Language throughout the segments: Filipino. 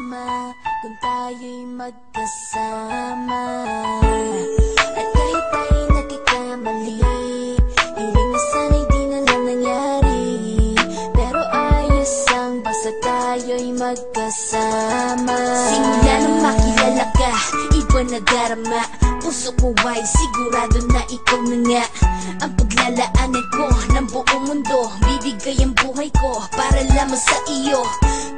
masama kung tayo'y magkasama. At kahit tayo'y nagkakamali, hiling na sana'y di na lang nangyari. Pero ayos lang basta tayo'y magkasama. Simula nang makilala ka, iba na darama. Puso ko ay sigurado na ikaw na nga ang paglalaanan ko ng buong mundo. Bibigay ang buhay ko para lamang sa iyo.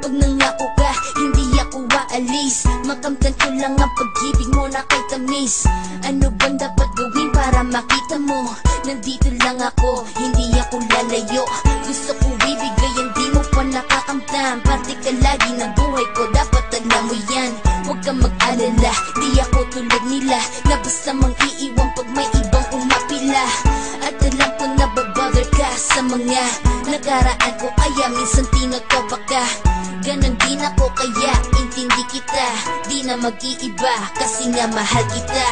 Pag nangako ka, hindi ako aalis. Makamtan ko lang ang pag-ibig mo na kay tamis. Ano bang dapat gawin para makita mo? Nandito lang ako, hindi ako lalayo. Gusto ko ibigay ang di mo pa nakakamtan. Parte ka lagi ng buhay ko, dapat alam mo yan. Huwag kang mag-alala, di ako tulad nila na basta mang iiwan pag may ibang umapila. At alam ko na babother ka sa mga nakaraan ko, kaya minsan tinatawa ka. Ganon din ako kaya intindi kita. Di na mag-iiba kasi nga mahal kita.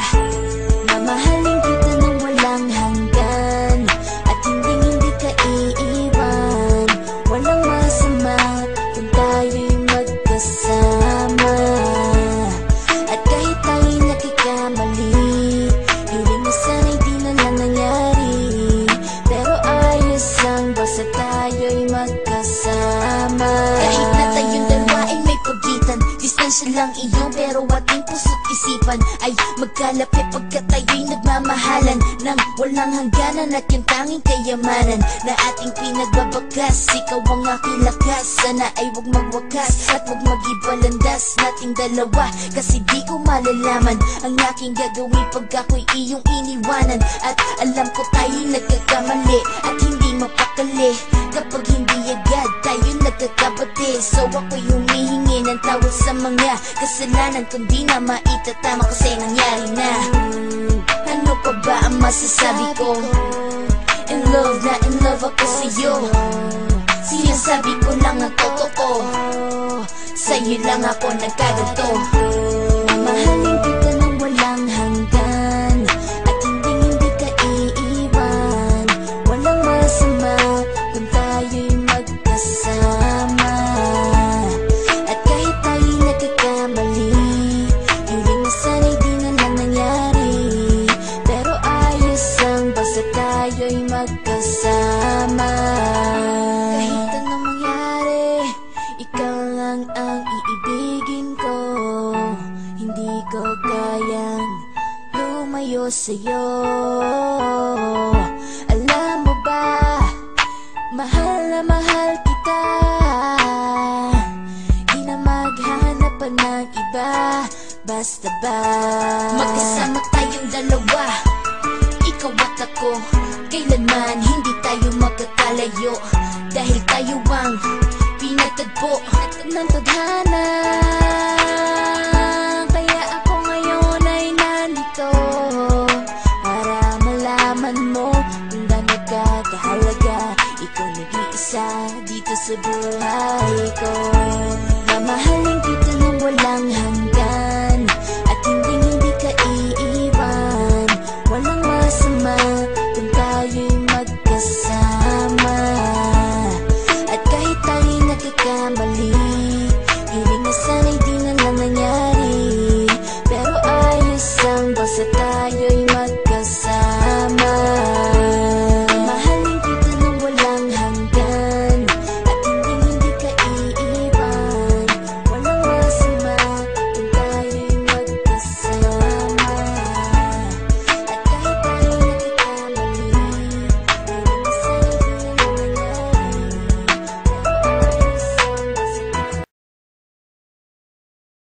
Mamahalin kita nang walang hanggan at hindi ka iiwan. Walang masama kung tayo'y magkasama. At kahit tayo'y nagkakamali, hiling na sana'y di na lang nangyari. Pero ayos lang basta tayo'y magkasama. Kahit na tayong dalawa ay may pagitan, distansya lang iyo pero ating puso't isipan ay magkalapit pagkat tayo'y nagmamahalan ng walang hangganan. At yung tanging kayamanan na ating pinagbabakas, ikaw ang aking lakas. Sana ay huwag magwakas at huwag mag-ibalandas nating dalawa. Kasi di ko malalaman ang aking gagawin pag ako'y iyong iniwanan. At alam ko tayo'y nagkakamali at hindi mapakali kapag hindi agad tayo nagkakabati. So ako'y humihingi ng tawad sa mga kasalanan kung di na maitatama kasi nangyari na. Ano pa ba ang masasabi ko? In love na in love ako sa'yo. Sinasabi ko lang ang totoo, sa'yo lang ako nagkaganto. Mamahalin kita nang walang hanggan at hindi ka iiwan. Walang masama kung tayo'y magkasama. At kahit tayo'y nagkakamali, hiling na sana'y di na lang nangyari. Pero ayos lang basta tayo'y magkasama. Kahit anong mangyari, ikaw lang ang iibigin ko. Hindi ko kayang lumayo sa'yo. Alam mo ba, mahal na mahal kita. Di na maghanap pa ng iba. Basta ba magkasama tayong dalawa, ikaw at ako, kailanman hindi tayo magkakalayo. Dahil tayo ang pinatagpo ng tadhana. Kaya ako ngayon ay nandito para malaman mo kung gaano ka kahalaga. Ikaw nag-iisa dito sa buhay ko. Mamahalin kita nang walang hanggan at hindi ka iiwan. Walang masama kung tayo'y